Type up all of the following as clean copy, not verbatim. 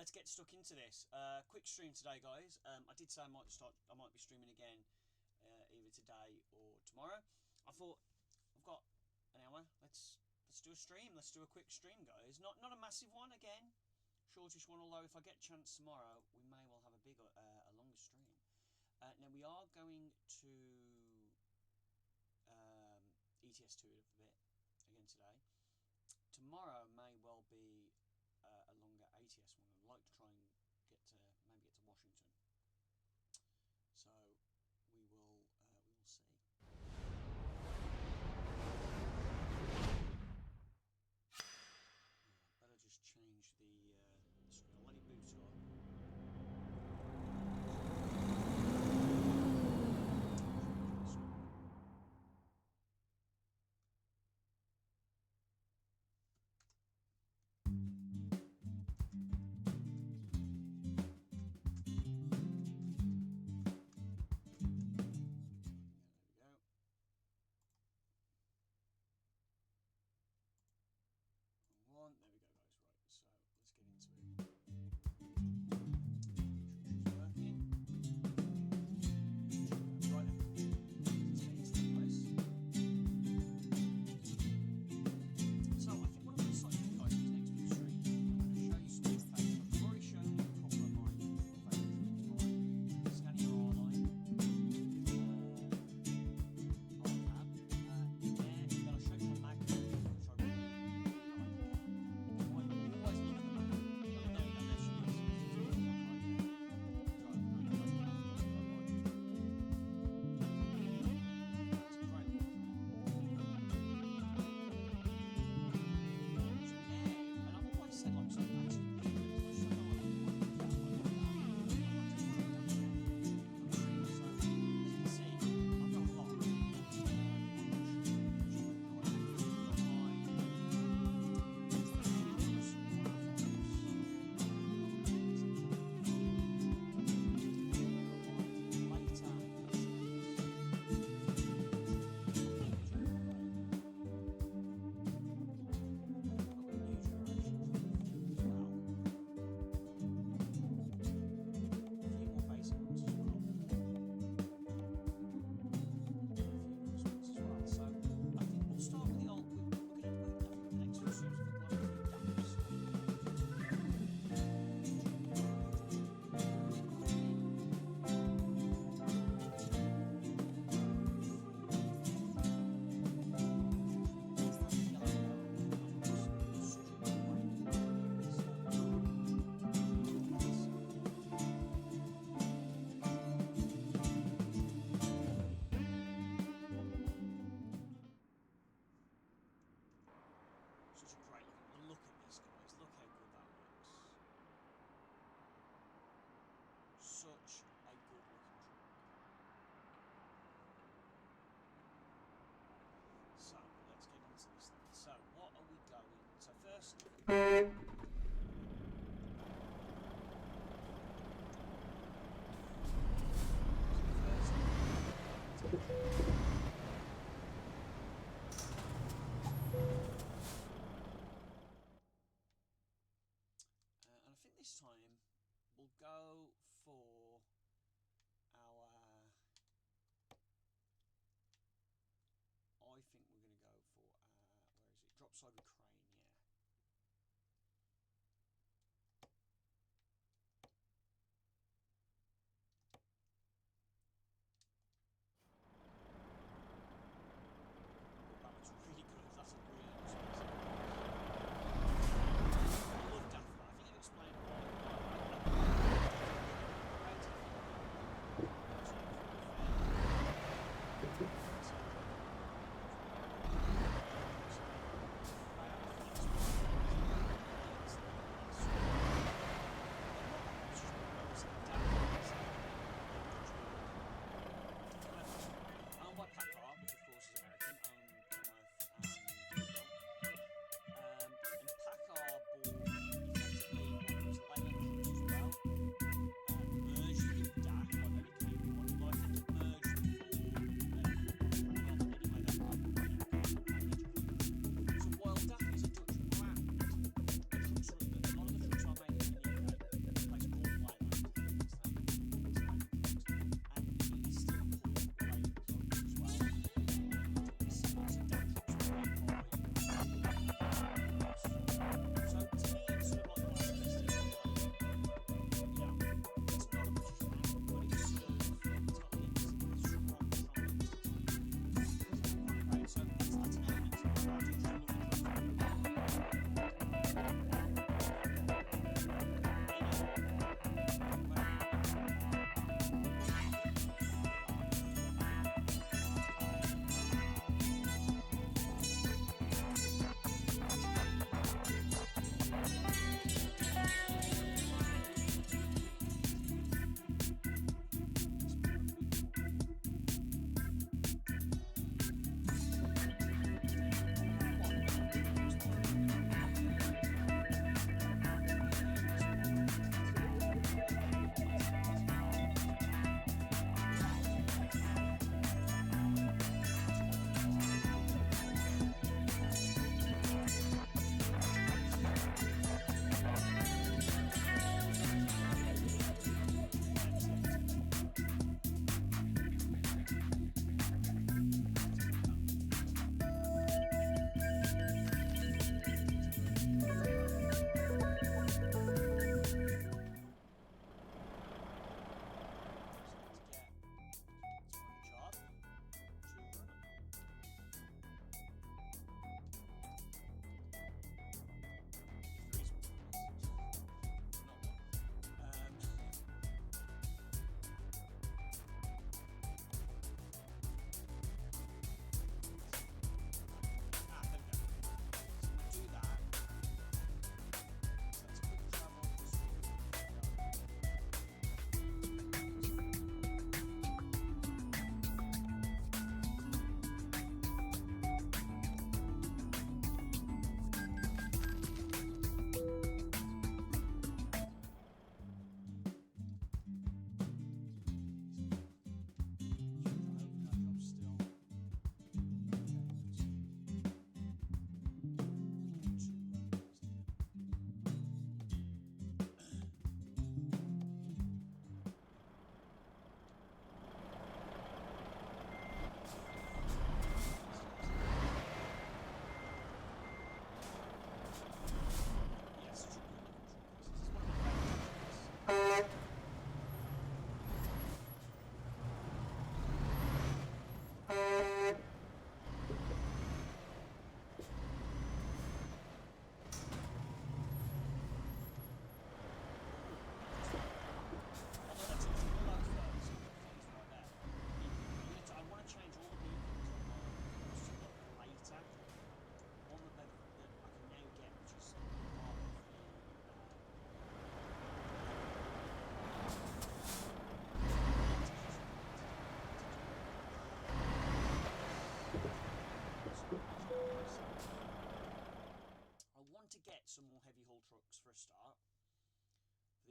let's get stuck into this. Quick stream today, guys. I did say I might be streaming again, either today or tomorrow. I thought I've got an hour. Let's do a stream. Let's do a quick stream, guys. Not a massive one again. Shortish one, although if I get a chance tomorrow, we may well have a bigger, a longer stream. Now we are going to ETS2 a little bit again today. Tomorrow may well be a longer ATS one. I'd like to try and maybe get to Washington. So we will see. Better just change the screen. I'll let it boot on. There we go, guys. Right, so let's get into it. Make sure she's working. Right then. Let's get into the place. So I think what I'm going to start doing, guys, in this next few streams, I'm going to show you some of the favourites. I've already shown you a couple of my favourites. My Scania R-Line. R-Cab. Then I'll show you my Magnum. Such a good looking truck. So let's get into this thing. So what are we going? So first, and I think this time we'll go for our, I think we're going to go for, where is it? Drop side with crane, yeah. That looks really good. That's a really expensive. I love Daft. I think I've explained why.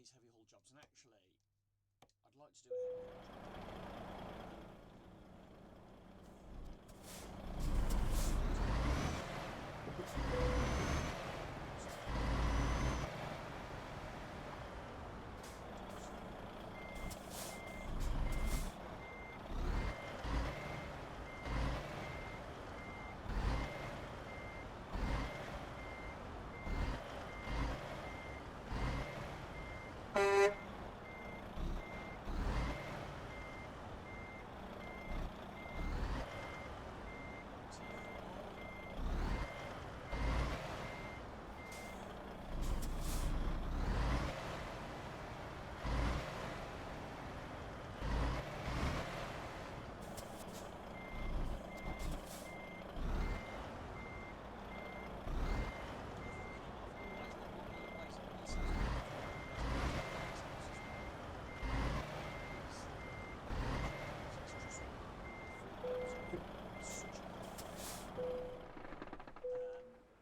these heavy haul jobs, and actually, I'd like to do a heavy haul job.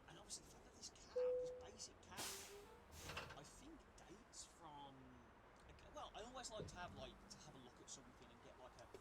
And obviously the fact that this cab, this basic cab, I think dates from. Well, I always like to have a look at something and get like a.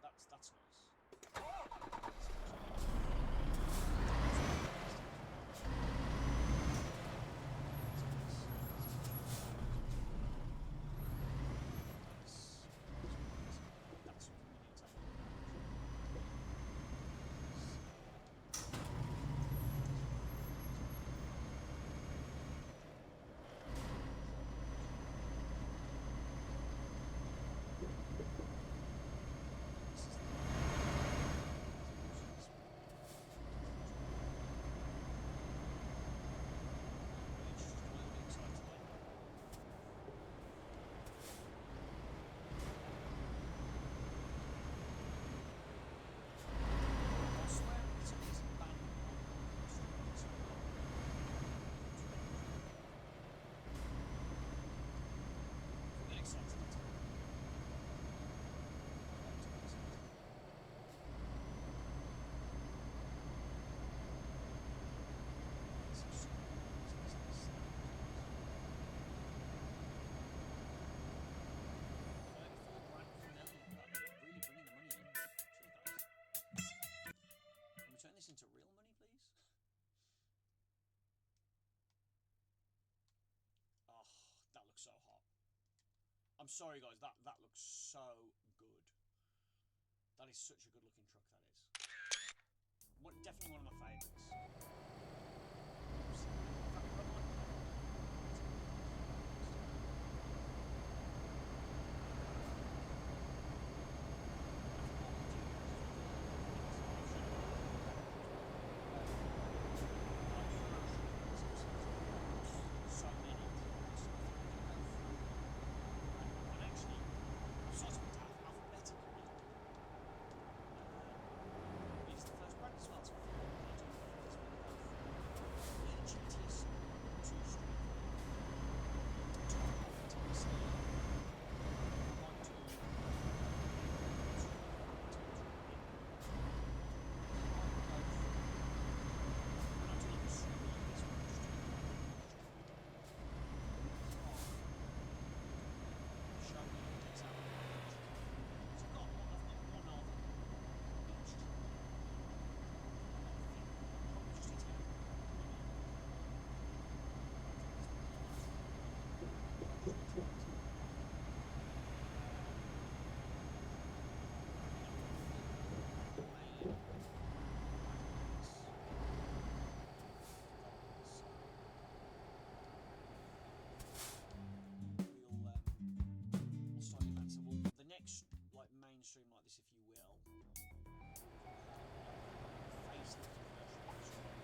That's nice. That's something we need to have a look turn this into real money, please? Oh, that looks so hot. I'm sorry, guys. That looks so good. That is such a good looking truck. That is. Definitely one of my favourites. will facelift version of the stream.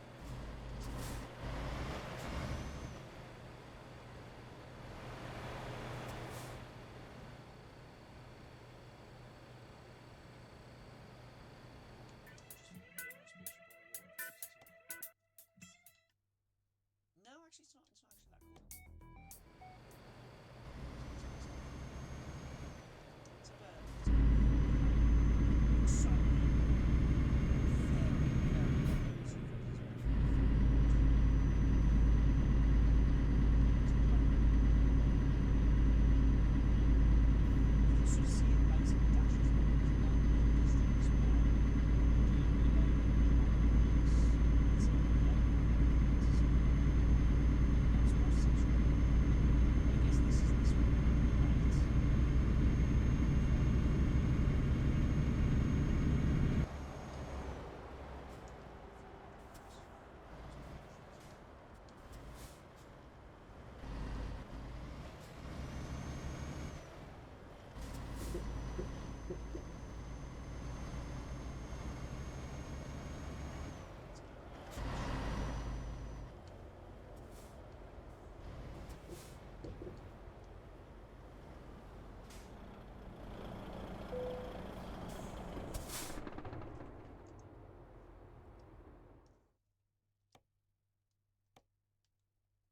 No, actually, it's not. It's not actually that cool. It's a so nope,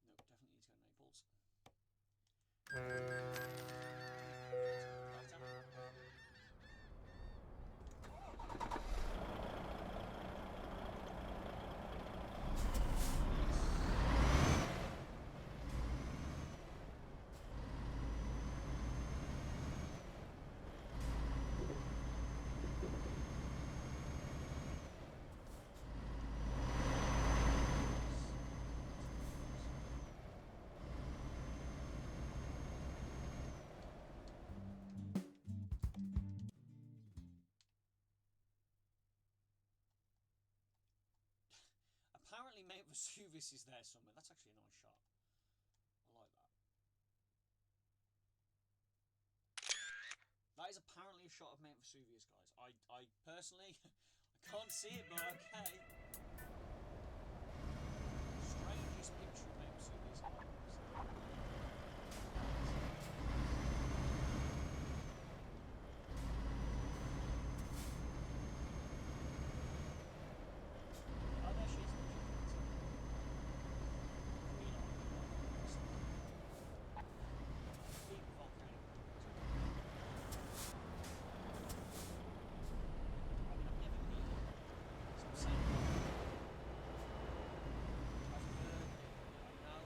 definitely need to go to Naples. Apparently Mount Vesuvius is there somewhere. That's actually a nice shot. I like that. That is apparently a shot of Mount Vesuvius, guys. I personally, I can't see it, but okay. Strangest picture of Mount Vesuvius I've ever seen. Oh, there she is. Deep volcanic. I mean, I've never been there. So I'm saying, I've heard, I know.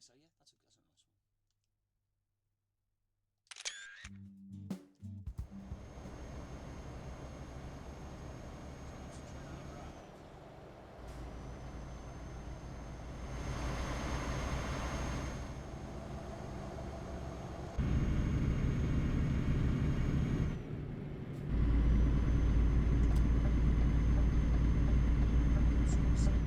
so. Yeah, that's a nice one.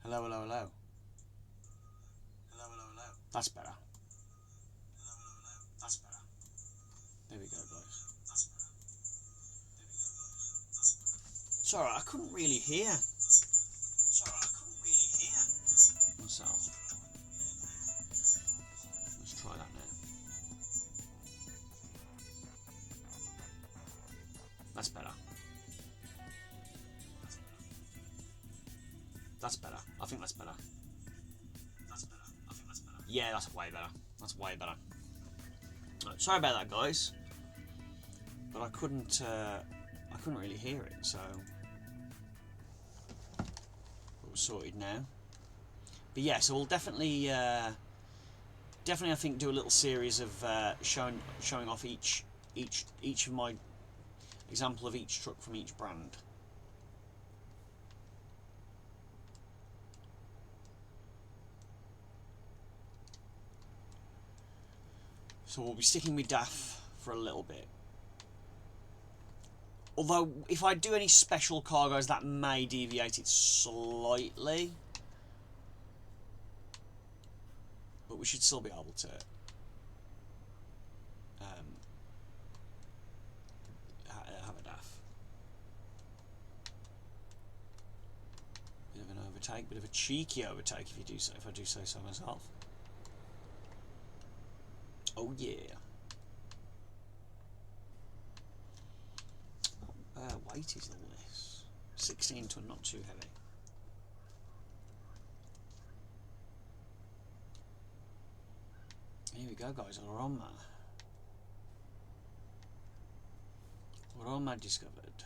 Hello, hello, hello. Hello, hello, hello. That's better. Hello, hello, hello. That's better. There we go, guys. That's better. There we go, guys. That's better. Sorry, I couldn't really hear. Myself. Let's try that now. That's better. That's better. I think that's better. That's better. I think that's better. Yeah, that's way better. That's way better. Right, sorry about that, guys. But I couldn't really hear it, so it was sorted now. But yeah, so we'll definitely I think do a little series of showing off each of my example of each truck from each brand. So we'll be sticking with DAF for a little bit. Although, if I do any special cargoes, that may deviate it slightly. But we should still be able to have a DAF. Bit of an overtake, bit of a cheeky overtake if you do so, if I do say so myself. Oh yeah. Weight is all this. 16 ton, not too heavy. Here we go, guys. Aroma. Aroma discovered.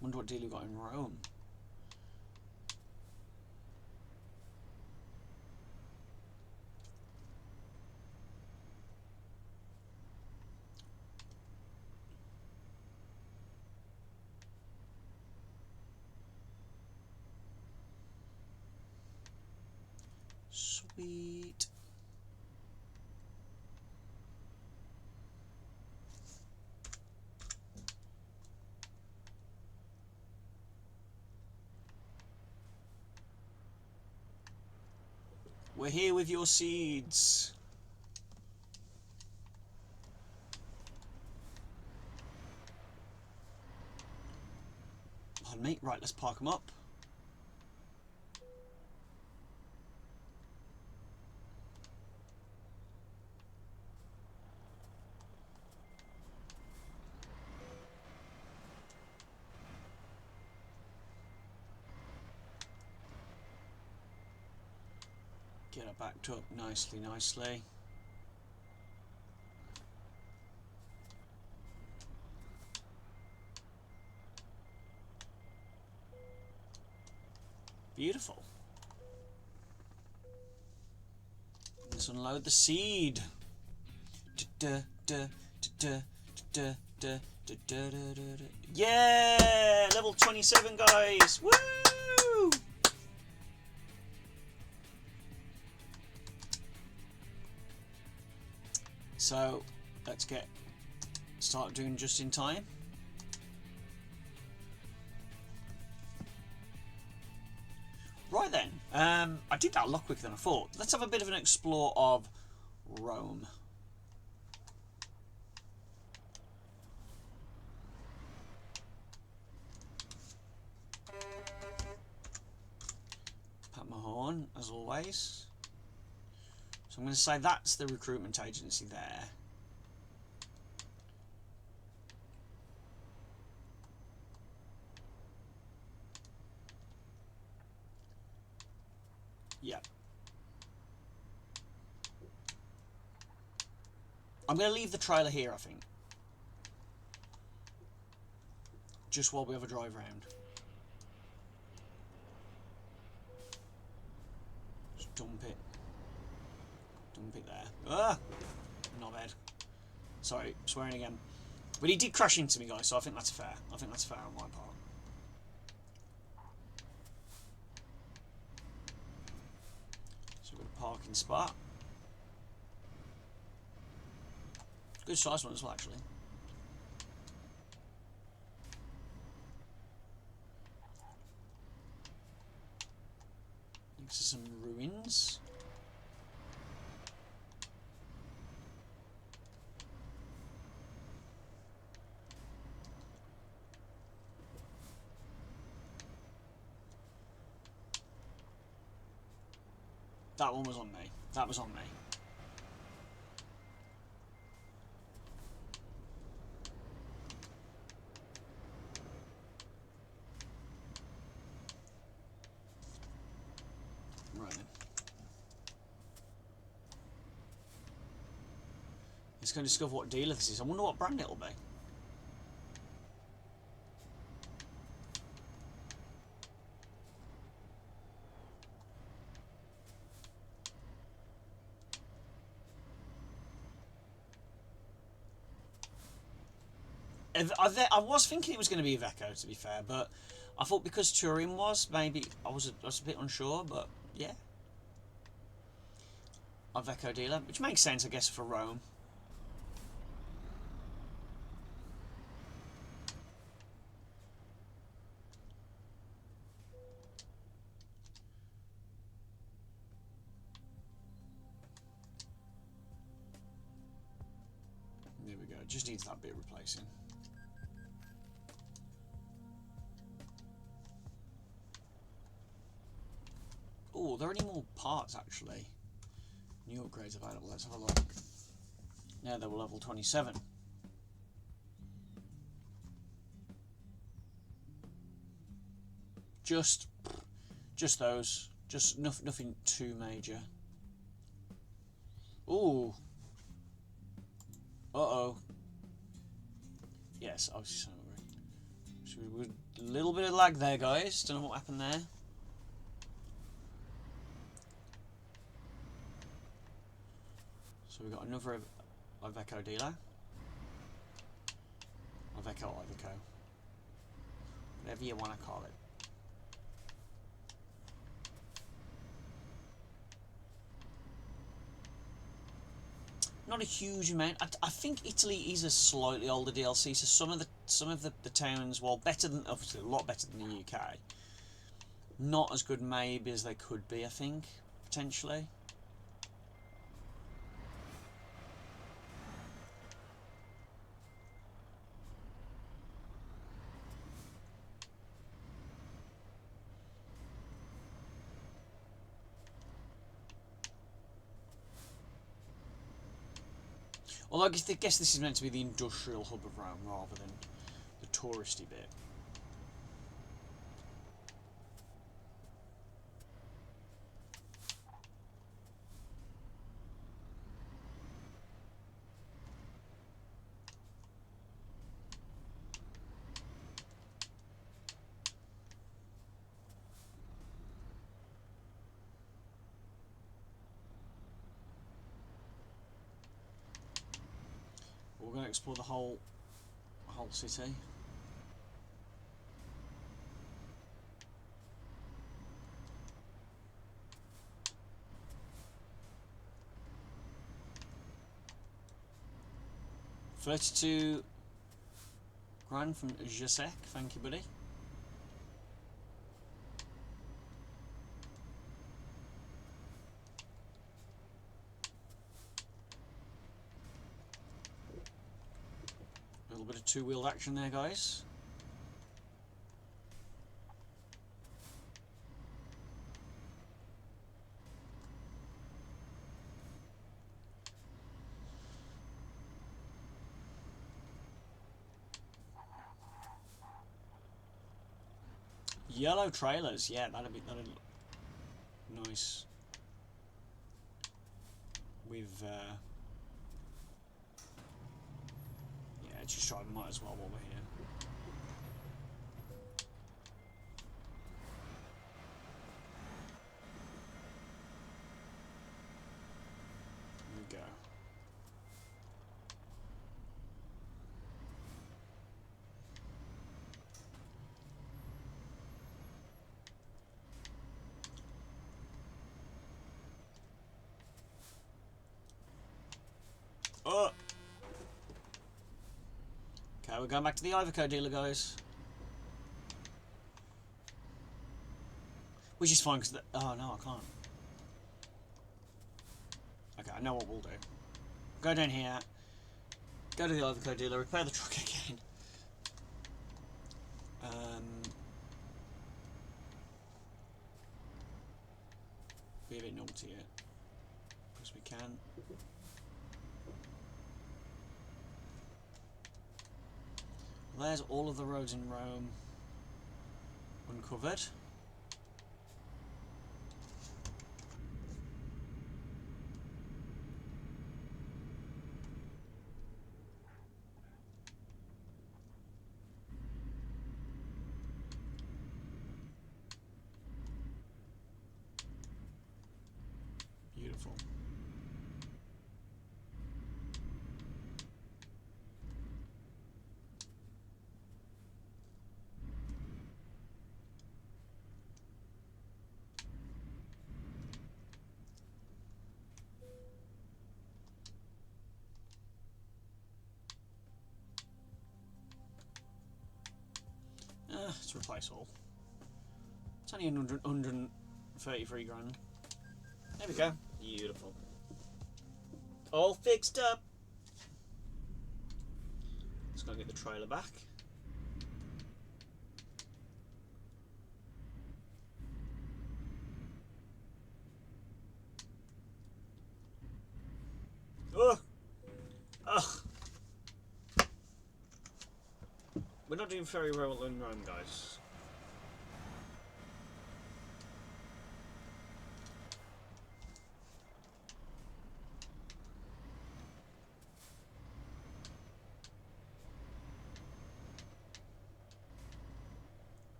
Wonder what deal you got in Rome. Sweet. We're here with your seeds. Pardon me. Right, let's park them up. Get her backed up nicely. Beautiful. Let's unload the seed. Yeah! Level 27, guys! Woo! So, let's start doing just in time. Right then, I did that a lot quicker than I thought. Let's have a bit of an explore of Rome. Pat my horn, as always. So I'm going to say that's the recruitment agency there. Yep. I'm going to leave the trailer here, I think. Just while we have a drive round. Just dump it. Dump it there. Ah! Not bad. Sorry, swearing again. But he did crash into me, guys, so I think that's fair. I think that's fair on my part. So we've got a parking spot. Good size one as well, actually. Next to some ruins. That one was on me. That was on me. Right then. Let's go discover what dealer this is. I wonder what brand it'll be. I was thinking it was going to be Iveco, to be fair, but I thought because Turin was, maybe I was a bit unsure, but yeah. Iveco dealer, which makes sense, I guess, for Rome. There we go, just needs that bit replacing. Oh, are there any more parts, actually? New upgrades available, let's have a look. Now they were level 27. Just those. Just nothing too major. Ooh. Uh-oh. Yes, obviously a little bit of lag there, guys. Don't know what happened there. So we've got another Iveco dealer. Iveco. Whatever you want to call it. Not a huge amount. I think Italy is a slightly older DLC, so some of the towns, well, better than, obviously a lot better than the UK. Not as good maybe as they could be, I think, potentially. Although I guess this is meant to be the industrial hub of Rome rather than the touristy bit. We're going to explore the whole city. $32 grand from Jasek, thank you, buddy. A little bit of two-wheeled action there, guys. Yellow trailers, yeah, that'd look nice. With yeah, just try, might as well while we're here. Here we go. Oh! Okay, we're going back to the Iveco dealer, guys. Which is fine because oh no, I can't. Okay, I know what we'll do. Go down here. Go to the overcoat dealer. Repair the truck again. Be a bit naughty here. Because we can. There's all of the roads in Rome uncovered. Beautiful. Let's replace all. It's only 133 grand. There we go. Beautiful. All fixed up. Let's go and get the trailer back. Ugh. Ugh. We're not doing very well in Rome, guys.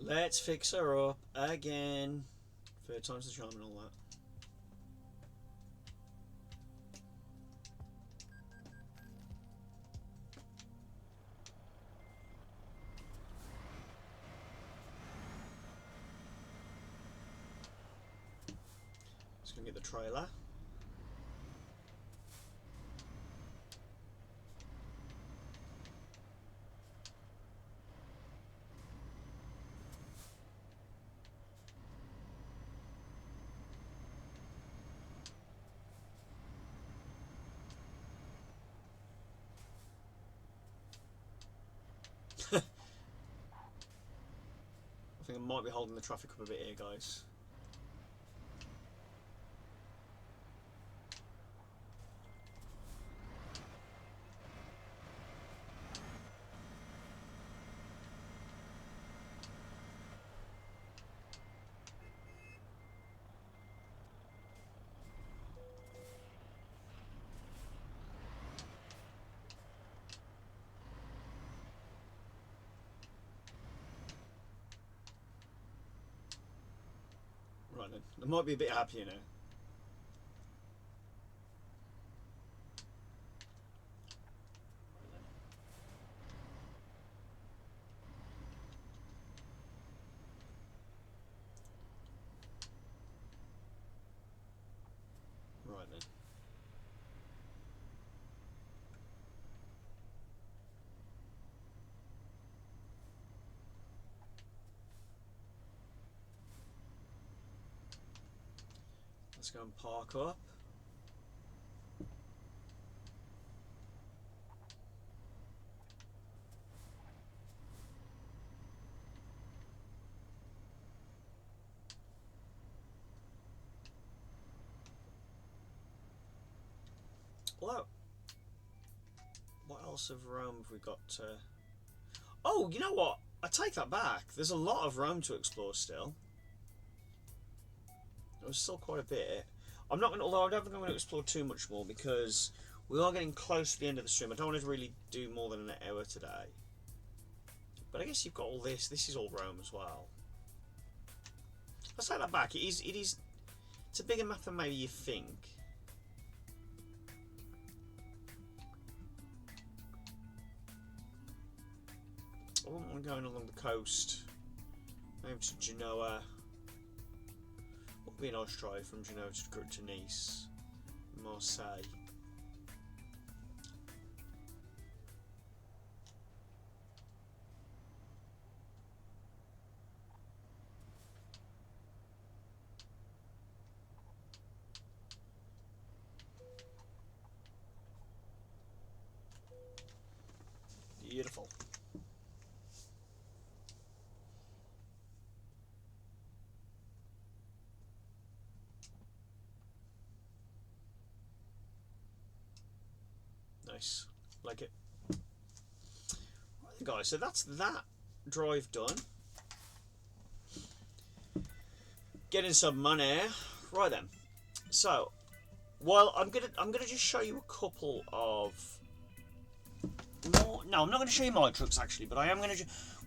Let's fix her up again. Third time's the charm and all that. Let's go get the trailer. I think I might be holding the traffic up a bit here, guys. Right then, I might be a bit happier now. Right then. Let's go and park up. Well, what else of Rome have we got? Oh, you know what? I take that back. There's a lot of Rome to explore still. There's still quite a bit. I'm not going to, although I don't think I'm going to explore too much more because we are getting close to the end of the stream. I don't want to really do more than an hour today. But I guess you've got all this. This is all Rome as well. I'll take that back. It's a bigger map than maybe you think. I wouldn't want going along the coast. Maybe to Genoa. What would be a nice drive from Genoa to Nice, Marseille. beautiful. Nice, like it. Right, guys, so that's that drive done. Getting some money, right then. So, well, I'm gonna just show you a couple of more. No, I'm not gonna show you my trucks actually, but I am gonna.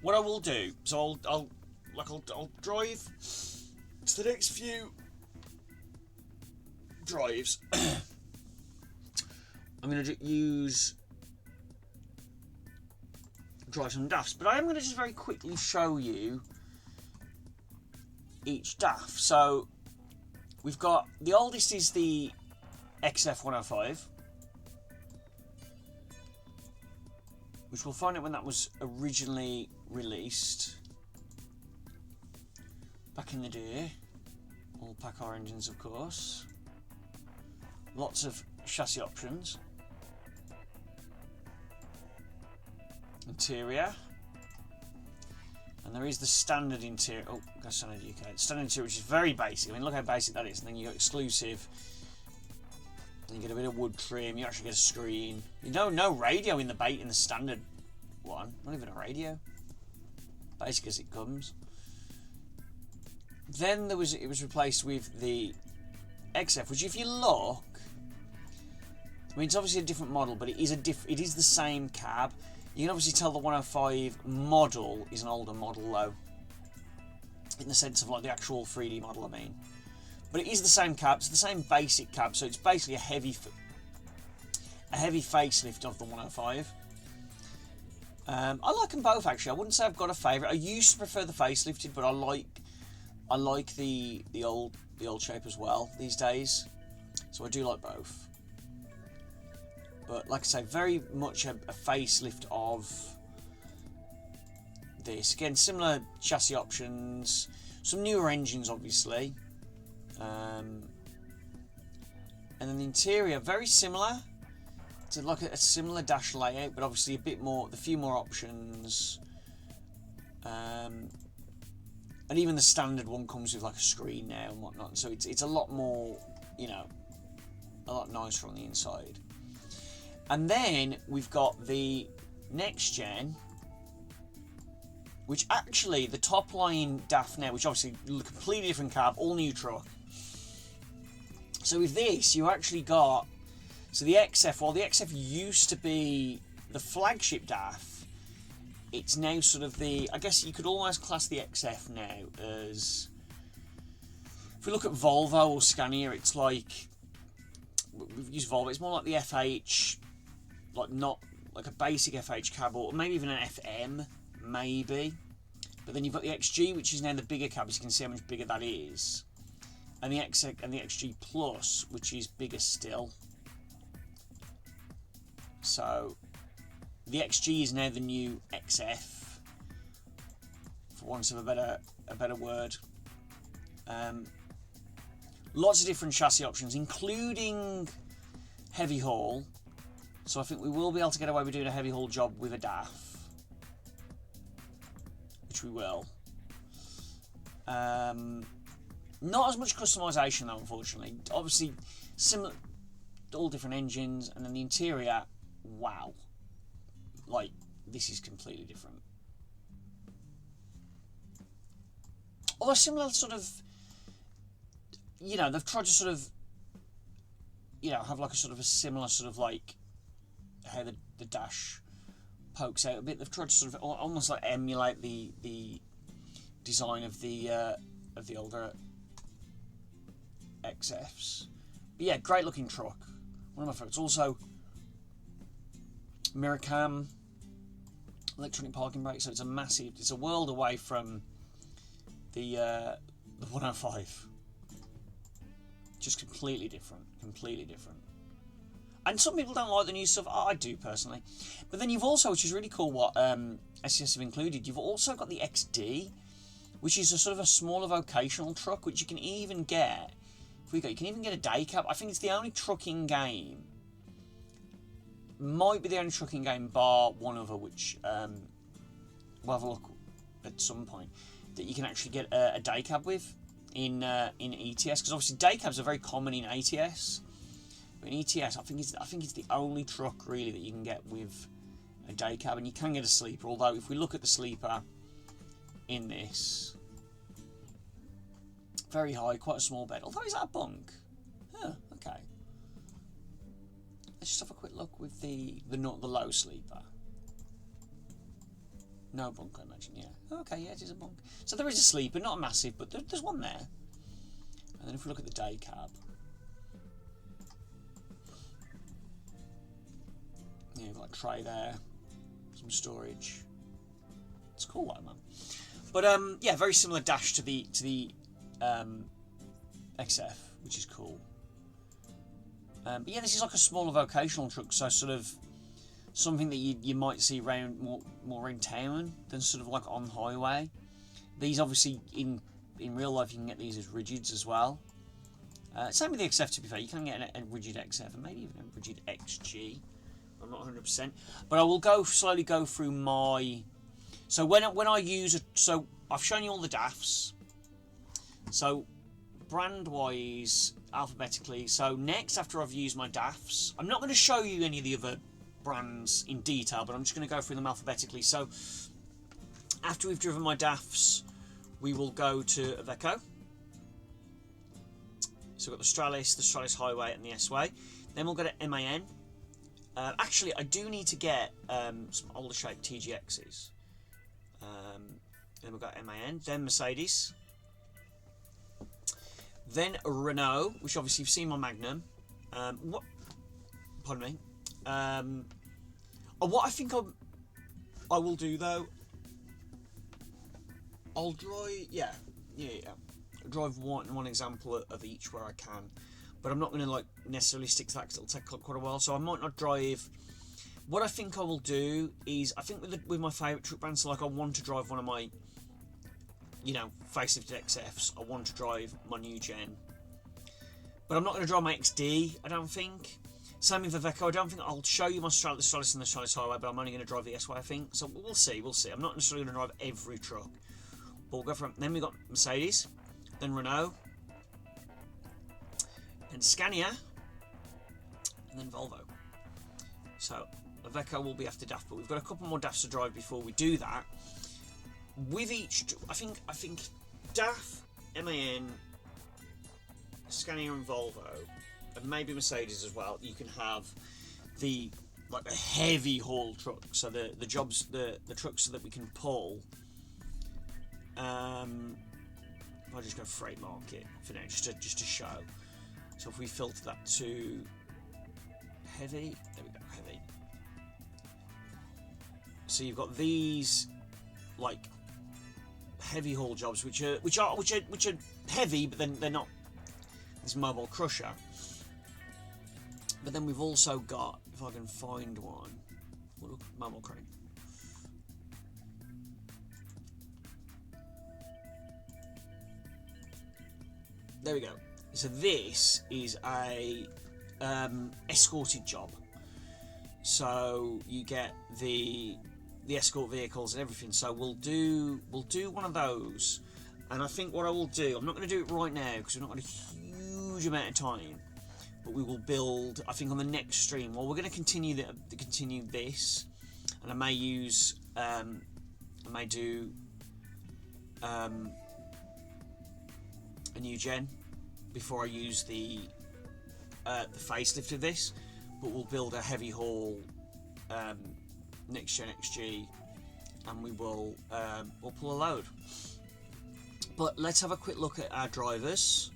What I will do, so I'll drive to the next few drives. I'm going to drive some DAFs, but I am going to just very quickly show you each DAF. So we've got, the oldest is the XF105, which we'll find out when that was originally released back in the day. All PACCAR engines, of course. Lots of chassis options. Interior, and there is the standard interior. Oh, got standard UK. Standard interior, which is very basic. I mean, look how basic that is. And then you got exclusive. Then you get a bit of wood trim. You actually get a screen. You know, no radio in the standard one. Not even a radio. Basic as it comes. Then it was replaced with the XF, which, if you look, I mean, it's obviously a different model, but it is the same cab. You can obviously tell the 105 model is an older model, though, in the sense of like the actual 3D model, I mean. But it is the same cab, it's the same basic cab, so it's basically a heavy facelift of the 105. I like them both, actually. I wouldn't say I've got a favourite. I used to prefer the facelifted, but I like the old shape as well these days. So I do like both. But like I say, very much a facelift of this. Again, similar chassis options, some newer engines, obviously. And then the interior, very similar to like a similar dash layout, but obviously a bit more, a few more options. And even the standard one comes with like a screen now and whatnot. So it's a lot more, you know, a lot nicer on the inside. And then we've got the next gen, which actually the top line DAF now, which obviously a completely different cab, all new truck. So with this, you actually got, so the XF, while the XF used to be the flagship DAF, it's now sort of the, I guess you could almost class the XF now as, if we look at Volvo or Scania, it's like, we've used Volvo, it's more like the FH, like not like a basic FH cab, or maybe even an FM, maybe. But then you've got the XG, which is now the bigger cab, as you can see how much bigger that is. And the XG Plus, which is bigger still. So the XG is now the new XF, for want of a better word. Lots of different chassis options, including heavy haul. So I think we will be able to get away with doing a heavy haul job with a DAF, which we will. Not as much customization though, unfortunately. Obviously, similar, all different engines, and then the interior. Wow, like this is completely different. Although similar sort of, you know, they've tried to sort of, you know, have like a sort of a similar sort of like how the dash pokes out a bit. They've tried to sort of almost like emulate the design of the older XFs. But yeah, great looking truck. One of my favourites. Also, mirror cam, electronic parking brake. So it's a massive. It's a world away from the 105. Just completely different. Completely different. And some people don't like the new stuff. I do personally. But then you've also, which is really cool, what SCS have included. You've also got the XD, which is a sort of a smaller vocational truck, which you can even get. You can even get a day cab. I think it's the only truck in game might be the only truck in game, bar one other, which we'll have a look at some point, that you can actually get a day cab with in ETS, because obviously day cabs are very common in ATS. But in ETS, I think it's the only truck really that you can get with a day cab, and you can get a sleeper. Although if we look at the sleeper in this, very high, quite a small bed. Although is that a bunk? Huh, okay. Let's just have a quick look with the low sleeper. No bunk, I imagine, yeah. Okay, yeah, it is a bunk. So there is a sleeper, not a massive, but there's one there. And then if we look at the day cab, yeah, you've got a tray there, some storage. It's cool, that man. But yeah, very similar dash to the XF, which is cool. But yeah, this is like a smaller vocational truck, so sort of something that you might see around more in town than sort of like on highway. These obviously in real life you can get these as rigids as well. Same with the XF, to be fair. You can get a rigid XF and maybe even a rigid XG. I'm not 100%, but I will slowly go through my. So when I use so I've shown you all the DAFs. So brand wise, alphabetically. So next, after I've used my DAFs, I'm not going to show you any of the other brands in detail, but I'm just going to go through them alphabetically. So after we've driven my DAFs, we will go to Iveco. So we've got the Stralis Highway and the S-Way. Then we'll go to MAN. Actually, I do need to get some older shaped TGXs. Then we've got MAN, then Mercedes, then Renault, which obviously you've seen my Magnum. Pardon me. What I think I will do though, I'll drive. Yeah. Drive one example of each where I can, but I'm not going to like necessarily stick to that because it'll take quite a while. So I might not drive. What I think I will do is, I think with my favourite truck brands, so like I want to drive one of my, facelifted XFs. I want to drive my new gen, but I'm not going to drive my XD. I don't think. Same with Iveco. I don't think I'll show you my Stralis and the Stralis Highway, but I'm only going to drive the S-Way, I think. So we'll see. I'm not necessarily going to drive every truck, but we'll go from. Then we got Mercedes, then Renault, then Scania, and then Volvo. So Iveco will be after DAF, but we've got a couple more DAFs to drive before we do that. With each, I think DAF, MAN, Scania and Volvo, and maybe Mercedes as well, you can have the heavy haul truck. So the jobs, the trucks that we can pull. I'll just go freight market for now, just to show. So if we filter that to heavy, there we go, heavy. So you've got these heavy haul jobs, which are heavy, but then they're not this mobile crusher. But then we've also got, if I can find one, look, mobile crane. There we go. So this is a escorted job. So you get the escort vehicles and everything. So we'll do one of those. And I think what I will do, I'm not going to do it right now because we've not got a huge amount of time. But we will build, I think, on the next stream. Well, we're going to continue this, and I may use, I may do a new gen before I use the facelift of this. But we'll build a heavy haul next gen XG, and we'll pull a load. But let's have a quick look at our drivers.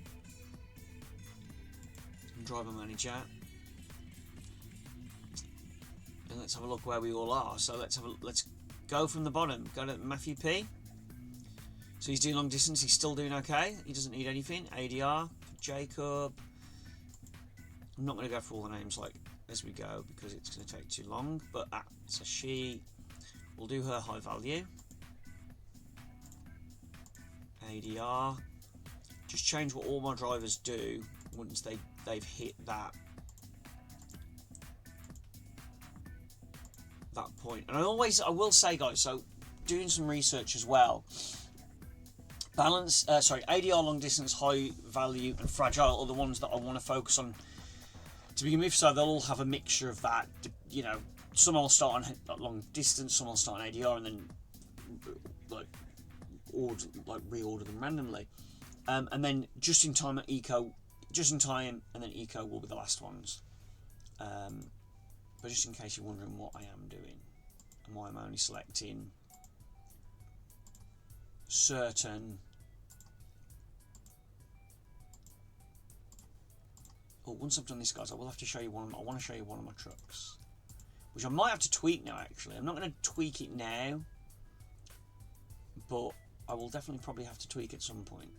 Driver manager, and let's have a look where we all are. So let's go from the bottom. Go to Matthew P. So he's doing long distance. He's still doing okay. He doesn't need anything. ADR, Jacob. I'm not going to go through all the names as we go because it's going to take too long. But so she will do her high value. ADR. Just change what all my drivers do once they've hit that that point. And I will say, guys, so doing some research as well. ADR, long distance, high value, and fragile are the ones that I want to focus on to begin with. So they'll all have a mixture of that. You know, some will start on long distance, some will start on ADR, and then reorder them randomly. And then just in time, and then eco will be the last ones. But just in case you're wondering what I am doing and why I'm only selecting certain. Once I've done this, guys, I will have to show you one. I want to show you one of my trucks, which I might have to tweak now. Actually, I'm not going to tweak it now, but I will definitely probably have to tweak at some point.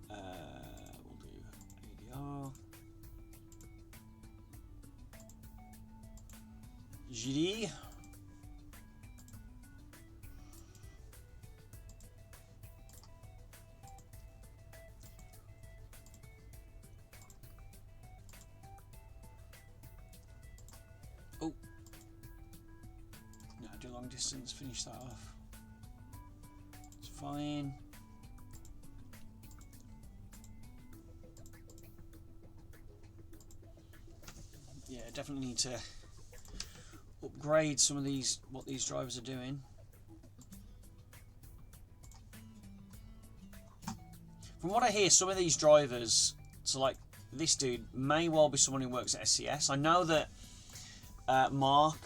We'll do ADR. GD. Do long distance, finish that off. It's fine. Yeah, definitely need to upgrade some of these, what these drivers are doing. From what I hear, some of these drivers, so like this dude, may well be someone who works at SCS. I know that Mark,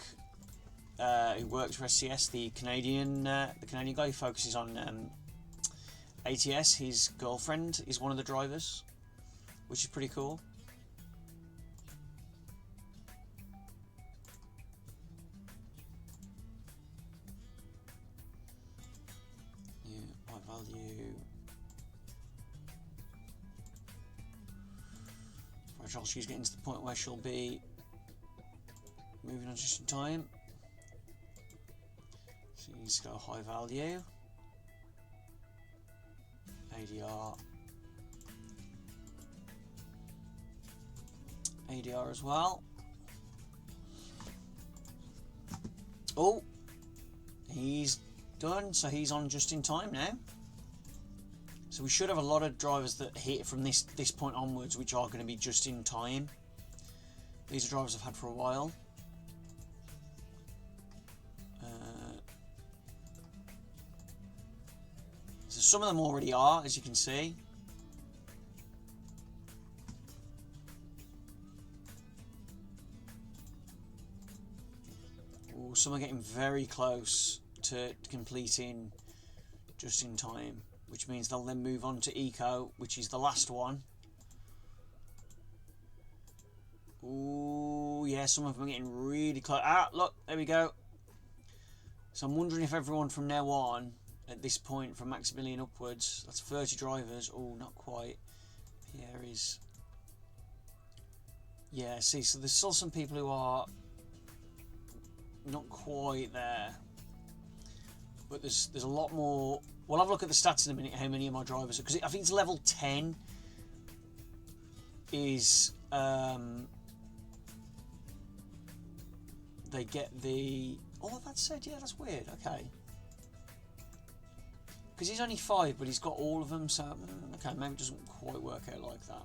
who works for SCS, the Canadian guy who focuses on ETS, his girlfriend is one of the drivers, which is pretty cool. Yeah, high value. Fragile, she's getting to the point where she'll be moving on just in time. So you need to go high value. ADR. ADR as well. Oh, he's done, so he's on just in time now. So we should have a lot of drivers that hit from this point onwards, which are going to be just in time. These are drivers I've had for a while. So some of them already are, as you can see. Ooh, some are getting very close to completing just in time, which means they'll then move on to eco, which is the last one. Ooh, yeah, some of them are getting really close. Ah, look, there we go. So I'm wondering if everyone from now on, at this point, from Maximilian upwards, that's 30 drivers. Oh, not quite. Pierre is... Yeah, see, so there's still some people who are not quite there. But there's a lot more... We'll have a look at the stats in a minute, how many of my drivers are... Because I think it's level 10 is... they get the... Oh, that's said, yeah, that's weird. Okay. Because he's only 5, but he's got all of them, so... Okay, maybe it doesn't quite work out like that.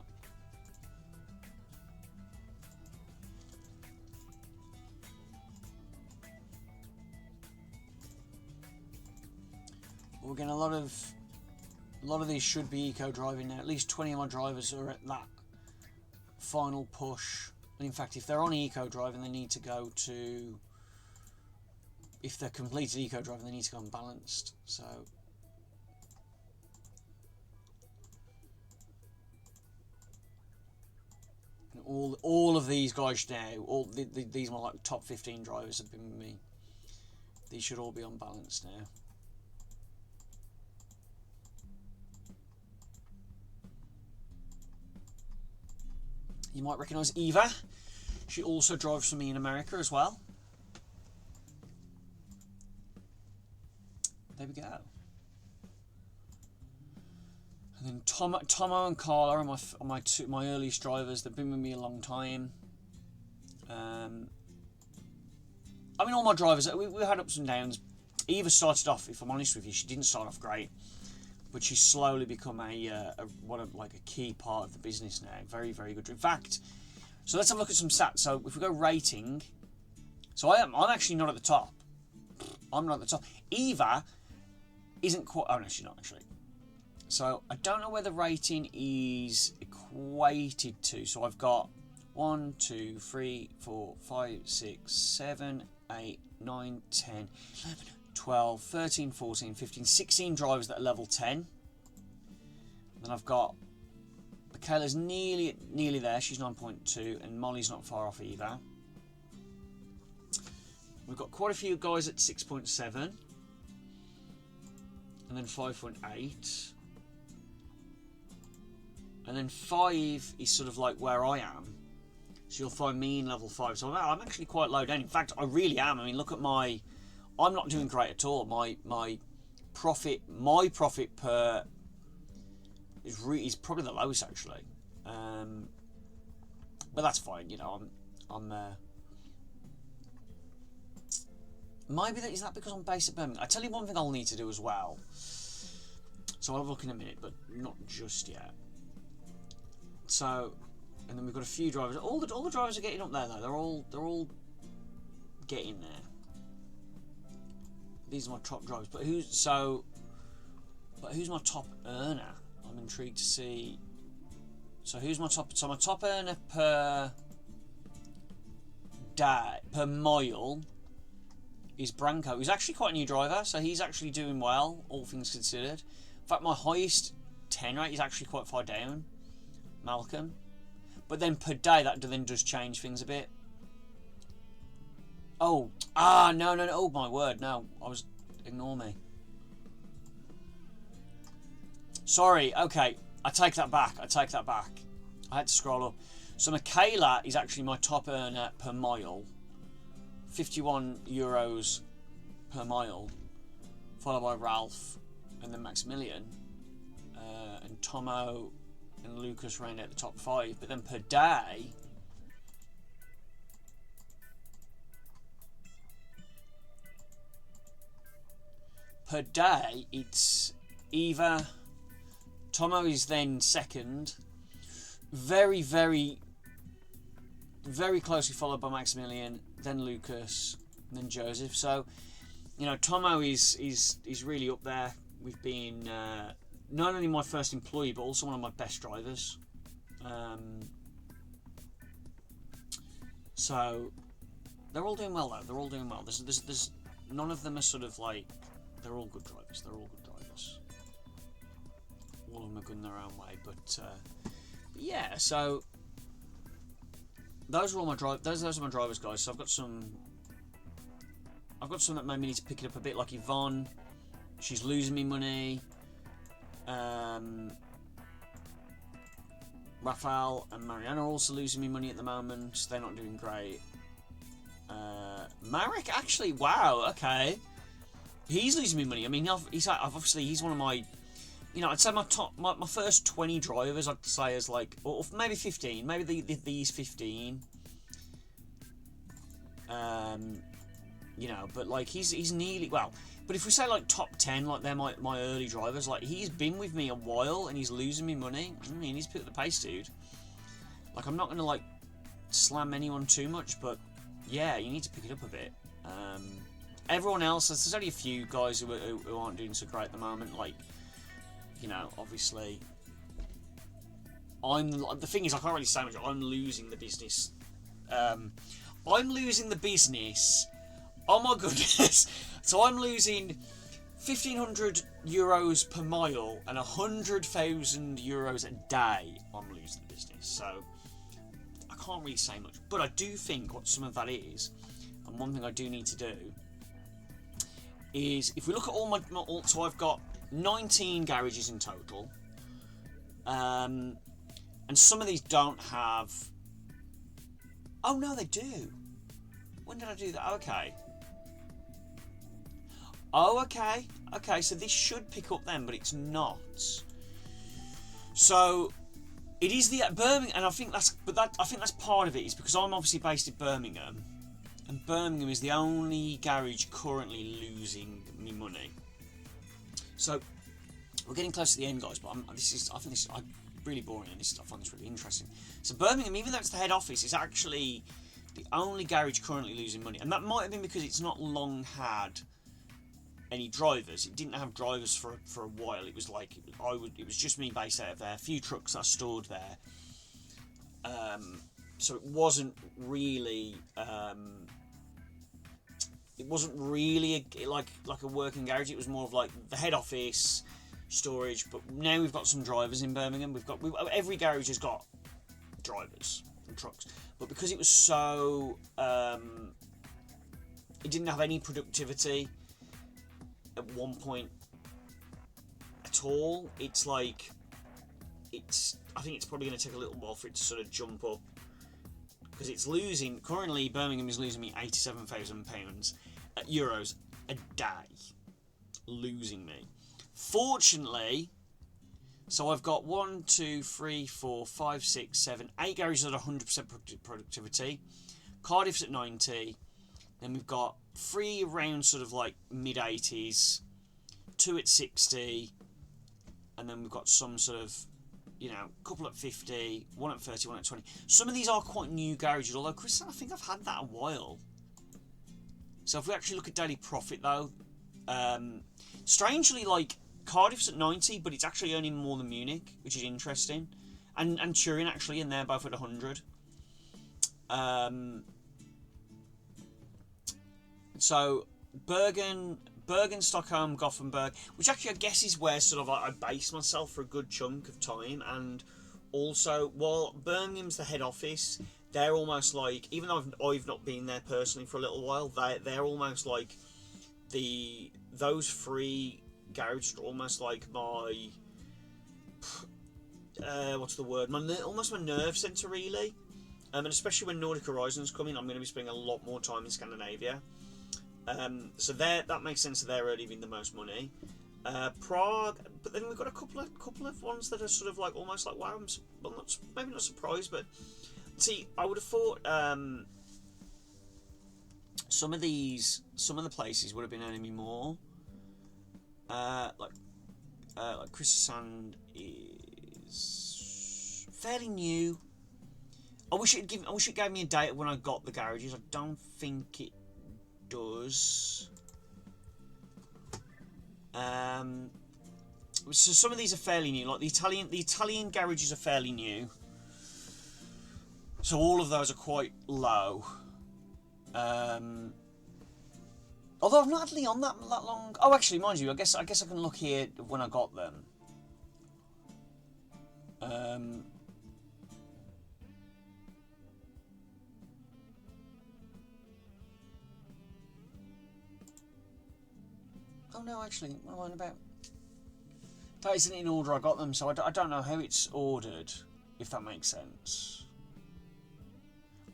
We're getting a lot of these should be eco driving now. At least 20 of my drivers are at that final push. And in fact, if they're on eco driving, they need to go to... If they're completed eco driving, they need to go unbalanced. So... And all of these guys now, these are my like top 15 drivers have been with me. These should all be unbalanced now. You might recognise Eva. She also drives for me in America as well. There we go. And then Tomo and Carla are my earliest drivers. They've been with me a long time. I mean, all my drivers, we had ups and downs. Eva started off, if I'm honest with you, she didn't start off great, but she's slowly become a key part of the business now. Very, very good. In fact, so let's have a look at some stats. So if we go rating, so I'm actually not at the top. I'm not at the top. Eva isn't quite. Oh no, she's not actually. So I don't know where the rating is equated to. So I've got 1, 2, 3, 4, 5, 6, 7, 8, 9, 10, 11, 12, 13, 14, 15, 16 drivers that are level 10. Then I've got Michaela's nearly there. She's 9.2, and Molly's not far off either. We've got quite a few guys at 6.7, and then 5.8. And then 5 is sort of like where I am. So you'll find me in level 5. So I'm actually quite low down. In fact, I really am. I mean, look at I'm not doing great at all. My profit per is probably the lowest actually. But that's fine. You know, I'm maybe is that because I'm based at Birmingham. I tell you one thing I'll need to do as well. So I'll have a look in a minute, but not just yet. So, and then we've got a few drivers. All the drivers are getting up there though. They're all getting there. These are my top drivers. But who's my top earner? I'm intrigued to see. So who's my top? So my top earner per mile is Branko. He's actually quite a new driver, so he's actually doing well, all things considered. In fact, my highest 10 rate is actually quite far down. Malcolm, but then per day that then does change things a bit. No, oh my word, no, ignore me. Sorry, okay, I take that back. I had to scroll up. So Michaela is actually my top earner per mile, €51 per mile, followed by Ralph and then Maximilian, and Tomo and Lucas round out the top 5, but then per day it's Eva. Tomo is then second, very, very, very closely followed by Maximilian, then Lucas, and then Joseph. So, you know, Tomo is really up there with being not only my first employee, but also one of my best drivers. So they're all doing well though. They're all doing well. There's none of them are sort of like, they're all good drivers. All of them are good in their own way. But yeah. So those are all my those are my drivers, guys. So I've got some that maybe need to pick it up a bit, like Yvonne. She's losing me money. Raphael and Mariana are also losing me money at the moment. They're not doing great. Marek, actually, wow, okay. He's losing me money. I mean, he's one of my, you know, I'd say my first 20 drivers, I'd say is like, or maybe 15, maybe these 15. You know, but like he's nearly, well, but if we say like top 10, like they're my early drivers, like he's been with me a while and he's losing me money. I mean, he's put up the pace, dude. Like, I'm not gonna like slam anyone too much, but yeah, you need to pick it up a bit. Everyone else, there's only a few guys who aren't doing so great at the moment. Like, you know, obviously, the thing is, I can't really say much. I'm losing the business. Oh my goodness! So I'm losing €1,500 per mile and €100,000 a day. I'm losing the business. So I can't really say much, but I do think what some of that is, and one thing I do need to do, is if we look at all so I've got 19 garages in total, and some of these don't have. Oh no, they do. When did I do that? Okay. Oh, okay. Okay, so this should pick up then, but it's not. So it is the Birmingham, and I think that's part of it is because I'm obviously based in Birmingham, and Birmingham is the only garage currently losing me money. So we're getting close to the end, guys, but I think this is really boring, and I find this really interesting. So Birmingham, even though it's the head office, is actually the only garage currently losing money, and that might have been because it's not long had any drivers. It didn't have drivers for a while. It was like it was just me based out of there. A few trucks I stored there, so it wasn't really like a working garage. It was more of like the head office, storage. But now we've got some drivers in Birmingham. Every garage has got drivers and trucks, but because it was so it didn't have any productivity at one point at all. I think it's probably going to take a little while for it to sort of jump up, because it's losing, currently Birmingham is losing me £87,000 euros a day, losing me. Fortunately, so I've got 1, 2, 3, 4, 5, 6, 7, 8 garages at 100% productivity. Cardiff's at 90. Then we've got 3 around sort of like mid 80s, 2 at 60, and then we've got some sort of, a couple at 50, 1 at 30, 1 at 20. Some of these are quite new garages, although Chris, I think I've had that a while. So if we actually look at daily profit though, strangely, like Cardiff's at 90, but it's actually earning more than Munich, which is interesting, and Turin actually, and they're both at 100. So Bergen, Stockholm, Gothenburg, which actually I guess is where sort of I base myself for a good chunk of time, and also while Birmingham's the head office, they're almost like, even though I've not been there personally for a little while, they're almost like those 3 garages are almost like my almost my nerve centre really, and especially when Nordic Horizon's coming, I'm going to be spending a lot more time in Scandinavia. So that makes sense that they're earning the most money. Prague, but then we've got a couple of ones that are sort of like almost like, wow, maybe not surprised, but see, I would have thought some of the places would have been earning me more. Like Kristiansand is fairly new. I wish it gave me a date when I got the garages. I don't think it does. So some of these are fairly new, like the Italian garages are fairly new, so all of those are quite low. Although I've not actually on that long. Oh, actually, mind you, I guess I can look here when I got them. Oh no, actually, what am I on about? That isn't in order I got them, so I don't know how it's ordered, if that makes sense.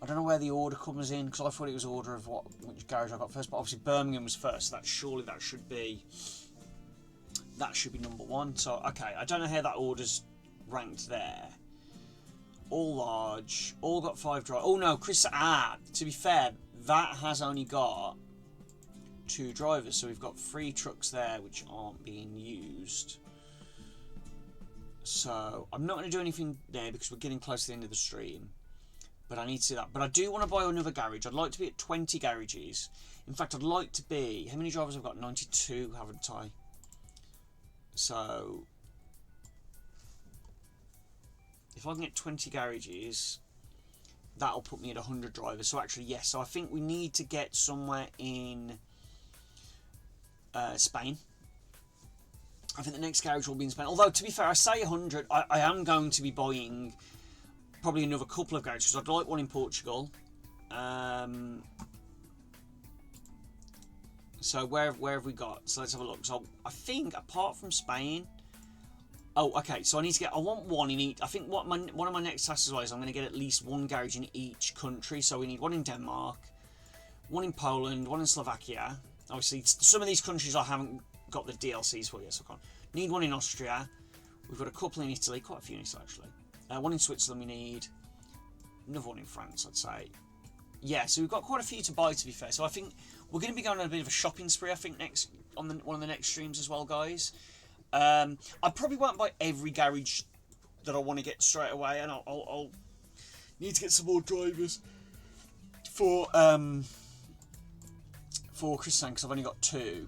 I don't know where the order comes in, because I thought it was order of which garage I got first, but obviously Birmingham was first, so that should be number 1. So okay, I don't know how that order's ranked there. All large, all got 5 drivers. Oh no, to be fair, that has only got 2 drivers, so we've got 3 trucks there which aren't being used. So I'm not going to do anything there because we're getting close to the end of the stream, but I need to see that. But I do want to buy another garage. I'd like to be at 20 garages. In fact, I'd like to be, how many drivers I've got? 92, haven't I? So if I can get 20 garages, that'll put me at 100 drivers. So actually, yes, so I think we need to get somewhere in Spain. I think the next garage will be in Spain. Although, to be fair, I say 100. I am going to be buying probably another couple of garages. I'd like one in Portugal. So where have we got? So let's have a look. So I think apart from Spain. Oh, okay. So I want one in each. I think one of my next tasks is I'm going to get at least 1 garage in each country. So we need 1 in Denmark, 1 in Poland, 1 in Slovakia. Obviously, some of these countries I haven't got the DLCs for yet, so I can't. Need 1 in Austria, We've got a couple in Italy, quite a few in Italy actually. One in Switzerland we need. Another one in France, I'd say. Yeah, so we've got quite a few to buy, to be fair. So I think we're going to be going on a bit of a shopping spree, I think, next on one of the next streams as well, guys. I probably won't buy every garage that I want to get straight away, and I'll need to get some more drivers for Christian, because I've only got 2.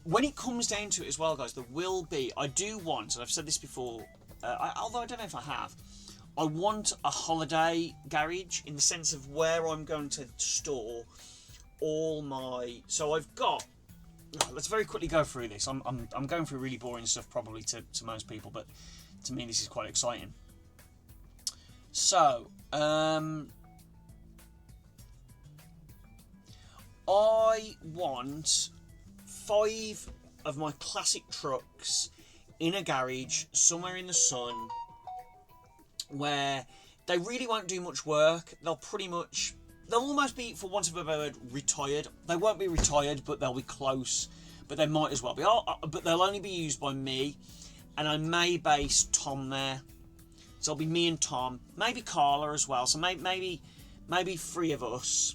When it comes down to it as well, guys, there will be, I do want, and I've said this before, although I don't know if I have, I want a holiday garage in the sense of where I'm going to store all my... So I've got... Let's very quickly go through this. I'm going through really boring stuff probably to most people, but to me this is quite exciting. So, I want 5 of my classic trucks in a garage somewhere in the sun, where they really won't do much work. They'll almost be, for want of a better word, retired. They won't be retired, but they'll be close. But they might as well be. But they'll only be used by me, and I may base Tom there. So it'll be me and Tom, maybe Carla as well. So maybe 3 of us,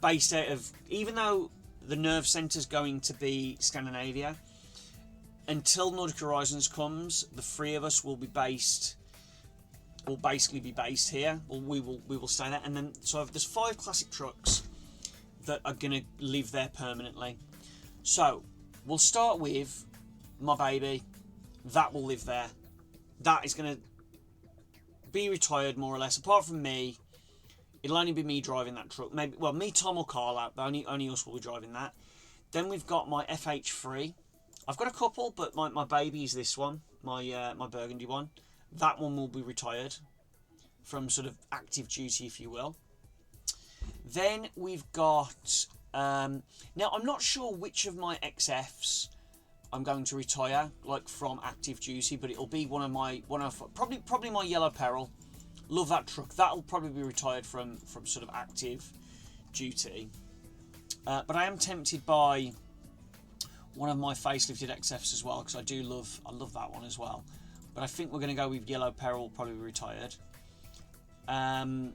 based out of, even though the nerve centre's going to be Scandinavia, until Nordic Horizons comes, the 3 of us will be based. Will basically be based here. We will stay there, and then so there's 5 classic trucks that are going to live there permanently. So we'll start with my baby. That will live there. That is going to be retired more or less. Apart from me, it'll only be me driving that truck. Maybe, well, me, Tom, or Carl out. But only us will be driving that. Then we've got my FH3. I've got a couple, but my baby is this one, my burgundy one. That one will be retired from sort of active duty, if you will. Then we've got... now, I'm not sure which of my XFs I'm going to retire, like, from active duty, but it'll be probably my Yellow Peril. Love that truck. That'll probably be retired from sort of active duty. But I am tempted by one of my facelifted XFs as well, because I love that one as well. But I think we're going to go with Yellow Peril, probably retired. Then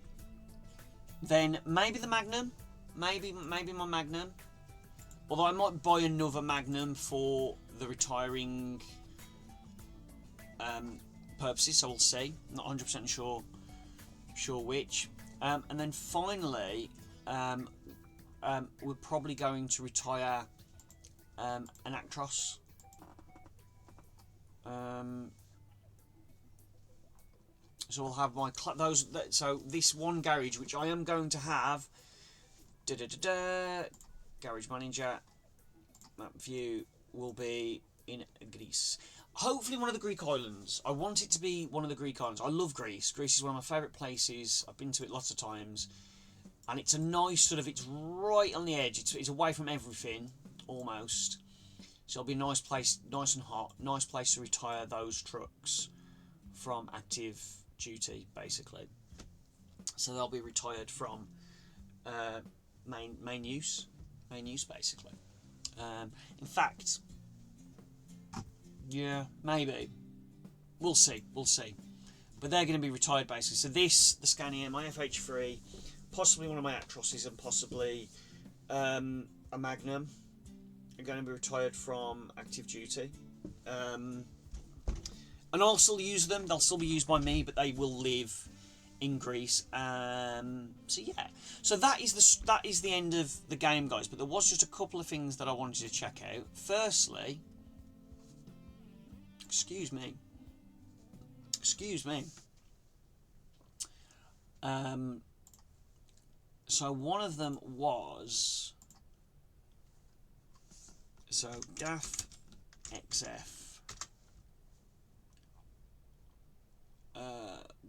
maybe the Magnum. Maybe my Magnum. Although I might buy another Magnum for the retiring purposes, so we'll see. Not 100% sure which. And then finally, we're probably going to retire an Actros. So we'll have my so this one garage, which I am going to have. Garage manager. Map view will be in Greece. Hopefully one of the Greek islands. I want it to be one of the Greek islands. I love Greece. Greece is one of my favourite places. I've been to it lots of times. And it's a nice sort of, it's right on the edge. It's away from everything, almost. So it'll be a nice place, nice and hot. Nice place to retire those trucks from active duty, basically. So they'll be retired from main use, basically. In fact, yeah, maybe. We'll see. But they're going to be retired, basically. So this, the Scania, my FH3, possibly one of my Actroses, and possibly a Magnum are going to be retired from active duty. And I'll still use them. They'll still be used by me, but they will live in Greece. So yeah. So that is the end of the game, guys. But there was just a couple of things that I wanted to check out. Firstly, excuse me. So one of them was DAF XF.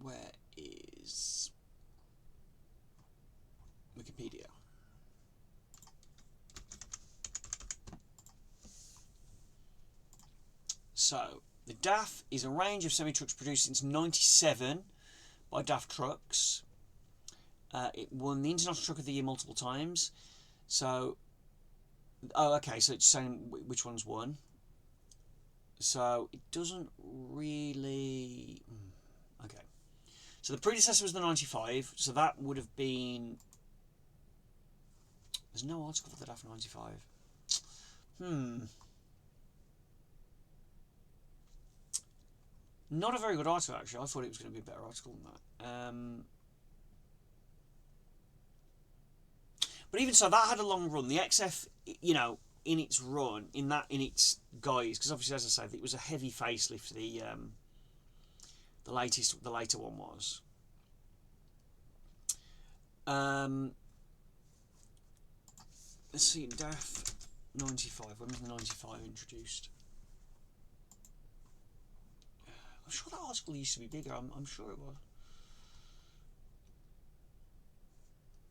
Where is Wikipedia? So the DAF is a range of semi-trucks produced since '97 by DAF Trucks. It won the International Truck of the Year multiple times. So, oh, okay. So it's saying which one's won. So it doesn't really. Okay. So the predecessor was the 95. So that would have been. There's no article for the DAF 95. Not a very good article, actually. I thought it was going to be a better article than that. But even so, that had a long run. The XF, in its run, in its guise, because obviously, as I say, it was a heavy facelift. The later one was. Let's see, DAF 95. When was the 95 introduced? I'm sure that article used to be bigger. I'm sure it was.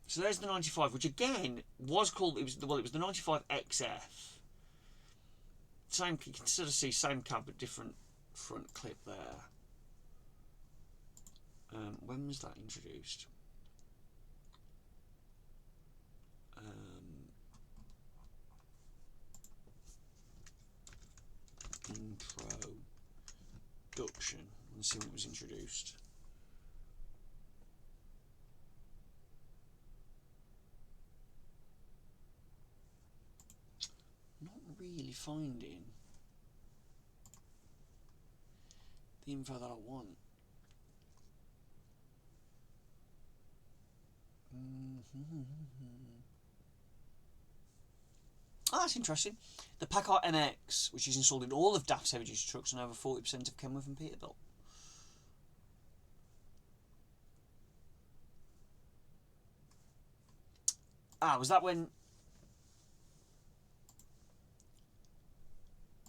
So there's the 95, which again was called. It was the 95 XF. Same, you can sort of see same cab but different front clip there. When was that introduced? Introduction. Let's see when it was introduced. Not really finding the info that I want. Oh, that's interesting. The Packard MX, which is installed in all of DAF's heavy-duty trucks and over 40% of Kenworth and Peterbilt. Was that when...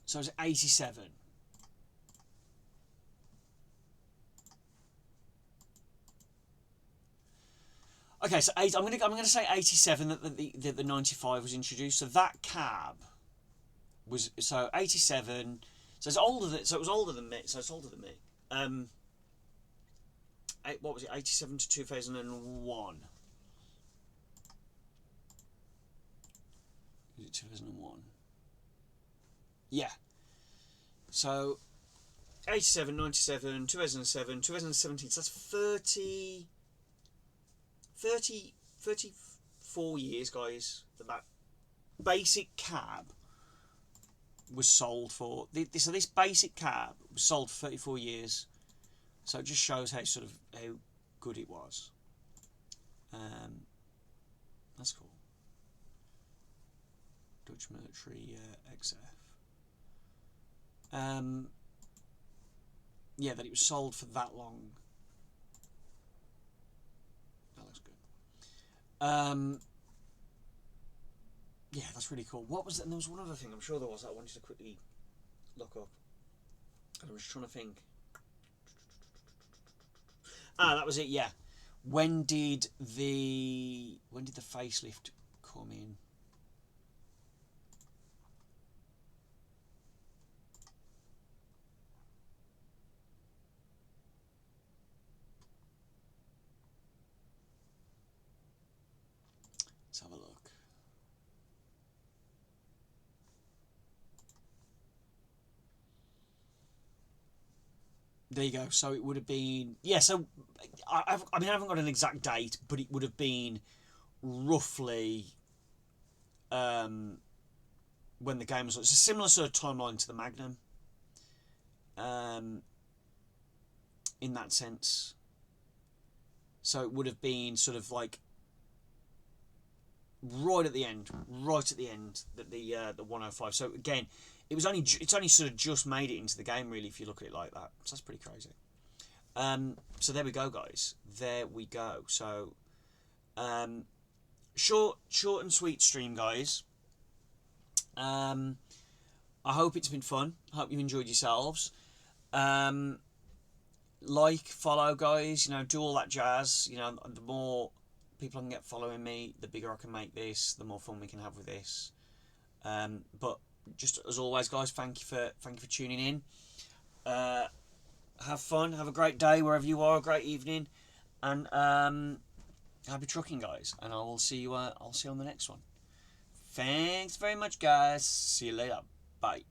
So it was 87. Okay, so I'm gonna say 87 that the 95 was introduced. So that cab was 87. So it's older than it was older than me. So it's older than me. What was it? 87 to 2001. Was it 2001? Yeah. So 87, 97, 2007, 2017. So that's 34 years, guys, that basic cab was sold for. So this basic cab was sold for 34 years. So it just shows how good it was. That's cool. Dutch military XF. Yeah, that it was sold for that long. Yeah, that's really cool. What was it? And there was one other thing. I'm sure there was that I wanted to quickly look up. And I was trying to think. That was it. Yeah. When did the facelift come in? Let's have a look. There you go. So it would have been... Yeah, so... I haven't got an exact date, but it would have been roughly... when the game was... It's a similar sort of timeline to the Magnum. In that sense. So it would have been sort of like... right at the end that the 105. So again, it's only sort of just made it into the game, really, if you look at it like that. So that's pretty crazy. So there we go, guys. There we go. So short and sweet stream, guys. I hope it's been fun. I hope you've enjoyed yourselves. Like, follow, guys. Do all that jazz. The more people I can get following me, the bigger I can make this, the more fun we can have with this. But just as always, guys, thank you for tuning in. Have fun, have a great day wherever you are, a great evening, and happy trucking, guys. And I will see you. I'll see you on the next one. Thanks very much, guys. See you later. Bye.